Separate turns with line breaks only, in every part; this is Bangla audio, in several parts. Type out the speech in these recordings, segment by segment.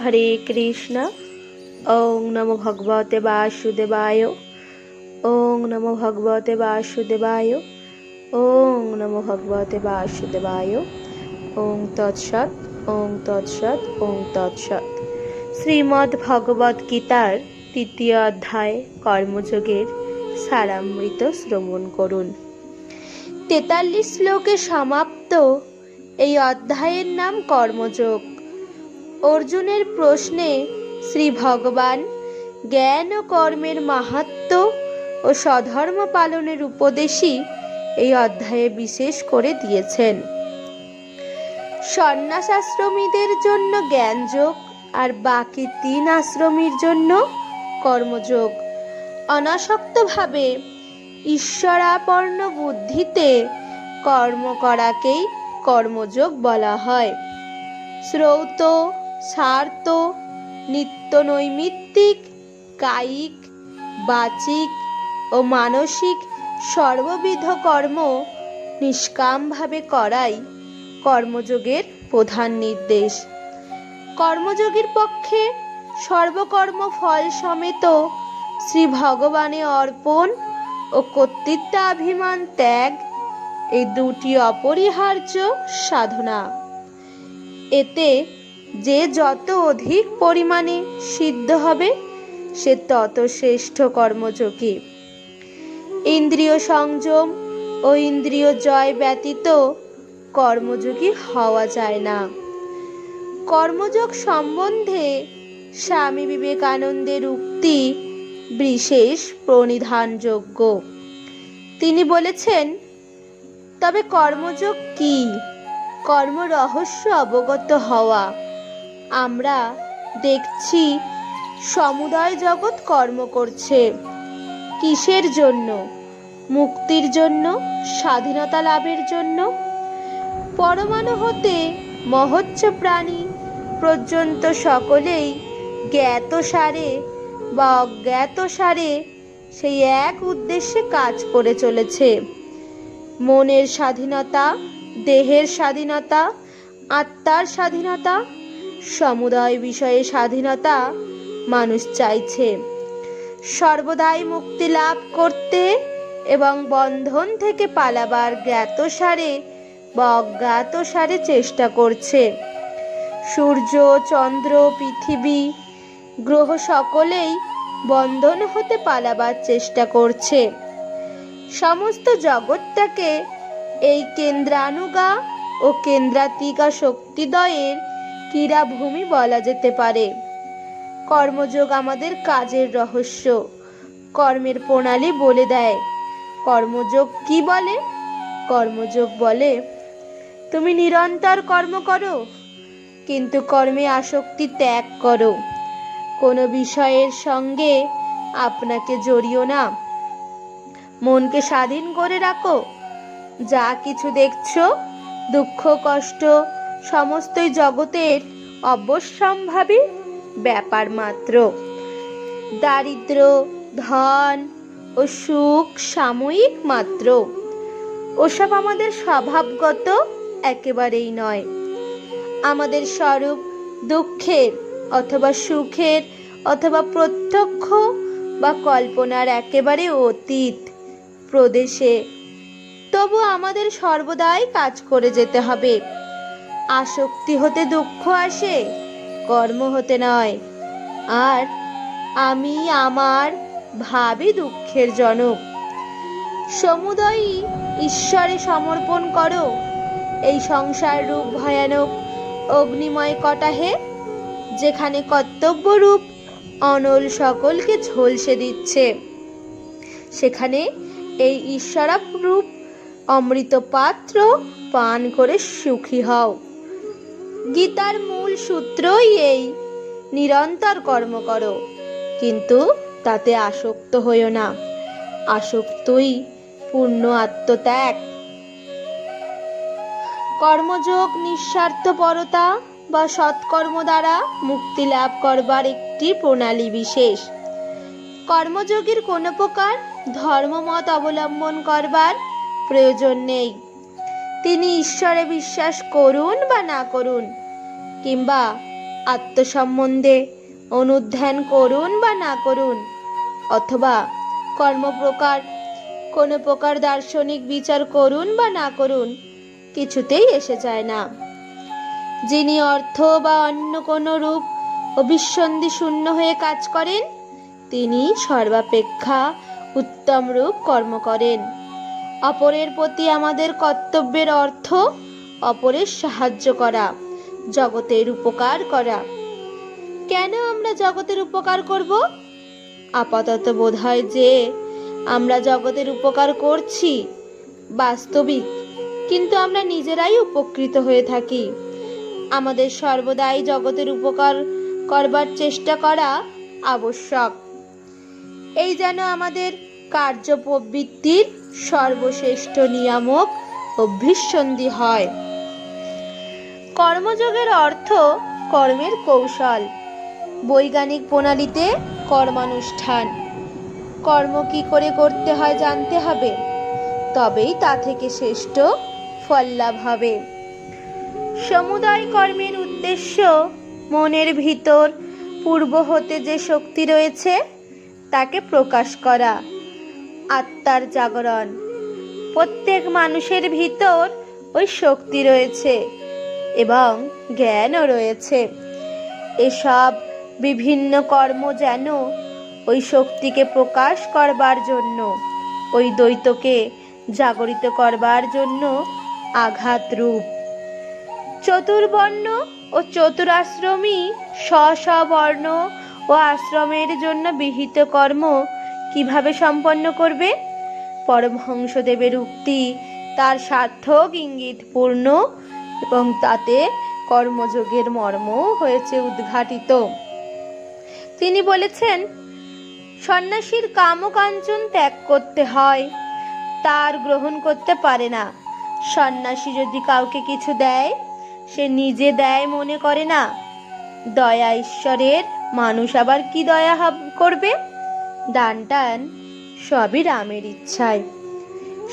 হরে কৃষ্ণ। ওং নমো ভগবতে বাসুদেবায়। ওং নমো ভগবতে বাসুদেবায়। ওং নমো ভগবতে বাসুদেবায়। ওং তৎসৎ। ওং তৎসৎ। ওং তৎসৎ। শ্রীমদ্ ভগবদ গীতার ৩য় অধ্যায় কর্মযোগের সারামৃত শ্রবণ করুন। ৪৩ শ্লোকে সমাপ্ত এই অধ্যায়ের নাম কর্মযোগ। অর্জুনের প্রশ্নে শ্রী ভগবান জ্ঞান ও কর্মের মাহাত্ম্য ও স্বধর্ম পালনের উপদেশই এই অধ্যায়ে বিশেষ করে দিয়েছেন। সন্ন্যাস আশ্রমীদের জন্য জ্ঞানযোগ আর বাকি ৩ আশ্রমীর জন্য কর্মযোগ। অনাসক্তভাবে ঈশ্বরাপন্ন বুদ্ধিতে কর্ম করাকেই কর্মযোগ বলা হয়। শ্রৌত, স্বার্থ, নিত্য নৈমিত্তিক, কায়িক, বাচিক ও মানসিক সর্ববিধ কর্ম নিষ্কামভাবে করাই কর্মযোগের প্রধান নির্দেশ। কর্মযোগীর পক্ষে সর্বকর্ম ফল সমেত শ্রী ভগবানে অর্পণ ও কর্তৃত্বাভিমান ত্যাগ এই দুটি অপরিহার্য সাধনা। এতে যে যত অধিক পরিমাণে সিদ্ধ হবে সে তত শ্রেষ্ঠ কর্মযোগী। ইন্দ্রিয় সংযম ও ইন্দ্রিয় জয় ব্যতীত কর্মযোগী হওয়া যায় না। কর্মযোগ সম্বন্ধে স্বামী বিবেকানন্দের উক্তি বিশেষ প্রণিধানযোগ্য। তিনি বলেছেন, তবে কর্মযোগ কি? কর্ম রহস্য অবগত হওয়া। আমরা দেখছি সমুদয় জগৎ কর্ম করছে। কিসের জন্য? মুক্তির জন্য, স্বাধীনতা লাভের জন্য। পরমাণু হতে মহোচ্চ প্রাণী পর্যন্ত সকলেই জ্ঞাতসারে বা অজ্ঞাতসারে সেই এক উদ্দেশ্যে কাজ করে চলেছে। মনের স্বাধীনতা, দেহের স্বাধীনতা, আত্মার স্বাধীনতা, সমুদয় বিষয়ে স্বাধীনতা মানুষ চাইছে। সর্বদাই মুক্তি লাভ করতে এবং বন্ধন থেকে পালাবার জ্ঞাতসারে বা অজ্ঞাতসারে চেষ্টা করছে। সূর্য, চন্দ্র, পৃথিবী, গ্রহ সকলেই বন্ধন হতে পালাবার চেষ্টা করছে। সমস্ত জগৎটাকে এই কেন্দ্রানুগা ও কেন্দ্রাতিগা শক্তিদ্বয়ের ক্রীড়াভূমি বলা যেতে পারে। কর্মযোগ আমাদের কাজের রহস্য, কর্মের প্রণালী বলে দেয়। কর্মযোগ কি বলে? কর্মযোগ বলে, তুমি নিরন্তর কর্ম করো, কিন্তু কর্মে আসক্তি ত্যাগ করো। কোনো বিষয়ের সঙ্গে আপনাকে জড়িও না। মনকে স্বাধীন করে রাখো। যা কিছু দেখছো, দুঃখ কষ্ট সমস্তই জগতের অবশ্যম্ভাবী ব্যাপার মাত্র। দারিদ্র, ধন ও সুখ সাময়িক মাত্র। ওসব আমাদের স্বভাবগত একেবারেই নয়। আমাদের স্বরূপ দুঃখের অথবা সুখের অথবা প্রত্যক্ষ বা কল্পনার একেবারে অতীত প্রদেশে। তবু আমাদের সর্বদাই কাজ করে যেতে হবে। আসক্তি হতে দুঃখ আসে, কর্ম হতে নয়। আর আমি আমার ভাবই দুঃখের জনক। সমুদয়ই ঈশ্বরে সমর্পণ করো। এই সংসার রূপ ভয়ানক অগ্নিময় কটাহে, যেখানে কর্তব্য রূপ অনল সকলকে ঝলসে দিচ্ছে, সেখানে এই ঈশ্বরারূপ অমৃত পাত্র পান করে সুখী হও। গীতার মূল সূত্রই এই, নিরন্তর কর্ম করো, কিন্তু তাতে আসক্ত হইও না। আসক্তই পূর্ণ আত্মত্যাগ। কর্মযোগ নিঃস্বার্থপরতা বা সৎকর্ম দ্বারা মুক্তি লাভ করবার একটি প্রণালী বিশেষ। কর্মযোগীর কোনো প্রকার ধর্মমত অবলম্বন করবার প্রয়োজন নেই। তিনি ঈশ্বরে বিশ্বাস করুন বা না করুন, কিংবা আত্মসম্বন্ধে অনুধ্যান করুন বা না করুন, অথবা কর্মপ্রকার কোনো প্রকার দার্শনিক বিচার করুন বা না করুন, কিছুতেই এসে যায় না। যিনি অর্থ বা অন্য কোনো রূপ অভিসন্ধি শূন্য হয়ে কাজ করেন, তিনি সর্বাপেক্ষা উত্তম রূপ কর্ম করেন। অপরের প্রতি আমাদের কর্তব্যের অর্থ অপরের সাহায্য করা, জগতের উপকার করা। কেন আমরা জগতের উপকার করব? আপাতত বোধ হয় যে আমরা জগতের উপকার করছি, বাস্তবিক কিন্তু আমরা নিজেরাই উপকৃত হয়ে থাকি। আমাদের সর্বদাই জগতের উপকার করবার চেষ্টা করা আবশ্যক। এই যেন আমাদের কার্য প্রবৃত্তির সর্বশ্রেষ্ঠ নিয়ামক অভিসন্ধি হয়। কর্মযোগের অর্থ কর্মের কৌশল। বৈজ্ঞানিক প্রণালীতে কর্মানুষ্ঠান। কর্ম কি করে করতে হয় জানতে হবে, তবেই তা থেকে শ্রেষ্ঠ ফল লাভ হবে। সমুদয় কর্মের উদ্দেশ্য মনের ভিতর পূর্ব হতে যে শক্তি রয়েছে তাকে প্রকাশ করা, আত্মার জাগরণ। প্রত্যেক মানুষের ভিতর ওই শক্তি রয়েছে এবং জ্ঞানও রয়েছে। এসব বিভিন্ন কর্ম যেন ওই শক্তিকে প্রকাশ করবার জন্য, ওই দ্বৈতকে জাগরিত করবার জন্য আঘাত রূপ। চতুর্বর্ণ ও চতুরাশ্রমী স্ব-স্ব-বর্ণ ও আশ্রমের জন্য বিহিত কর্ম কিভাবে সম্পন্ন করবে? পরমহংসদেবের উক্তি তার সার্থক ইঙ্গিতপূর্ণ এবং তাতে কর্মযোগের মর্ম হয়েছে উদ্ঘাটিত। তিনি বলেছেন, সন্ন্যাসীর কামকাঞ্চন ত্যাগ করতে হয়, তার গ্রহণ করতে পারে না। সন্ন্যাসী যদি কাউকে কিছু দেয়, সে নিজে দেয় মনে করে না। দয়া ঈশ্বরের, মানুষ আবার কি দয়া করবে? দান টান সবই রামের ইচ্ছায়।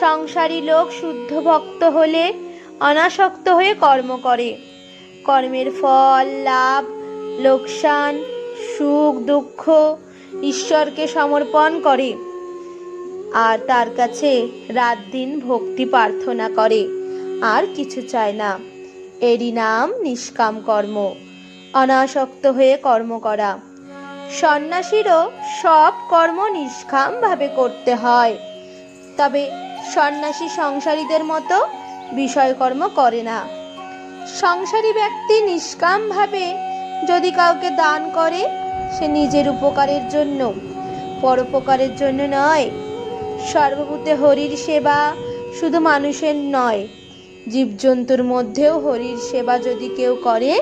সংসারী লোক শুদ্ধ ভক্ত হলে অনাসক্ত হয়ে কর্ম করে। কর্মের ফল, লাভ, লোকসান, সুখ দুঃখ ঈশ্বরকে সমর্পণ করে আর তার কাছে রাত দিন ভক্তি প্রার্থনা করে, আর কিছু চায় না। এরই নাম নিষ্কাম কর্ম, অনাসক্ত হয়ে কর্ম করা। সন্ন্যাসীরও সব কর্ম নিষ্কাম ভাবে করতে হয়, তবে সন্ন্যাসী সংসারীদের মতো বিষয়কর্ম করে না। সংসারী ব্যক্তি নিষ্কাম ভাবে যদি কাউকে দান করে, সে নিজের উপকারের জন্য, পরোপকারের জন্য নয়। সর্বভূতে হরির সেবা শুধু মানুষের নয়, জীবজন্তুর মধ্যেও হরির সেবা যদি কেউ করে,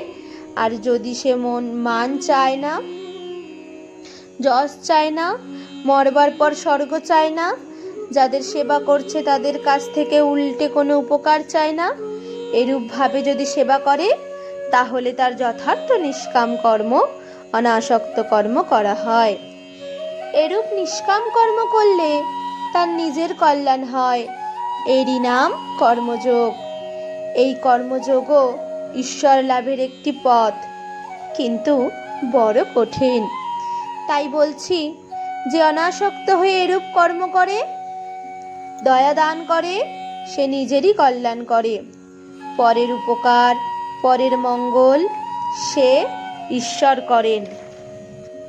আর যদি সে মান চায় না, যশ চায় না, মরবার পর স্বর্গ চায় না, যাদের সেবা করছে তাদের কাছ থেকে উল্টে কোনো উপকার চায় না, এরূপ ভাবে যদি সেবা করে, তাহলে তার যথার্থ নিষ্কাম কর্ম, অনাসক্ত কর্ম করা হয়। এরূপ নিষ্কাম কর্ম করলে তার নিজের কল্যাণ হয়। এরই নাম কর্মযোগ। এই কর্মযোগও ঈশ্বর লাভের একটি পথ, কিন্তু বড় কঠিন। তাই বলছি, যে অনাসক্ত হয়ে এরূপ কর্ম করে, দয়া দান করে, সে নিজেরই কল্যাণ করে। পরের উপকার, পরের মঙ্গল সে ঈশ্বর করেন।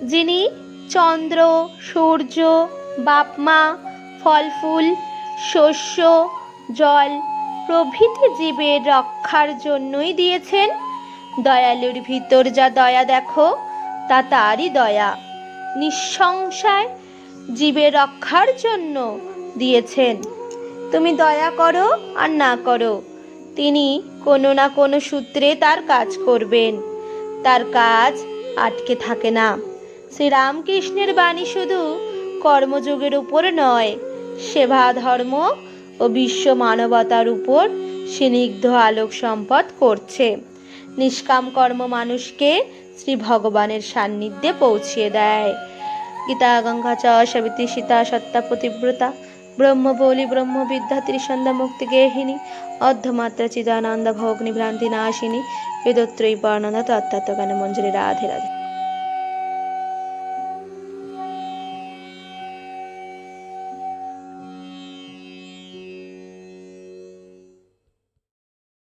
যিনি চন্দ্র, সূর্য, বাপ মা, ফল ফুল, শস্য, জল প্রভৃতি জীবের রক্ষার জন্যই দিয়েছেন, দয়ালুর ভিতর যা দয়া দেখো, তা তারই দয়া। নিঃসংশয় জীবের রক্ষার জন্য দিয়েছেন। তুমি দয়া করো আর না করো, তিনি কোনো না কোনো সূত্রে তার কাজ করবেন। তার কাজ আটকে থাকে না। শ্রীরামকৃষ্ণের বাণী শুধু কর্মযোগের উপর নয়, সেবা ধর্ম ও বিশ্ব মানবতার উপর স্নিগ্ধ আলোক সম্পদ করছে। নিষ্কাম কর্ম মানুষকে শ্রী ভগবানের সান্নিধ্যে পৌঁছিয়ে দেয়। গীতা গঙ্গা চ সাবিত্রী সীতা সত্তা পতিব্রতা ব্রহ্মবলি ব্রহ্মবিদ্যা ত্রিসন্ধ্যা মুক্তি গেহিনী অর্ধমাত্রা চিদানন্দ ভগ্নি ভ্রান্তি নাশিনী বেদত্রয়ী বর্ণনা তত্ত্বজ্ঞান মঞ্জুরি। রাধে রাধে।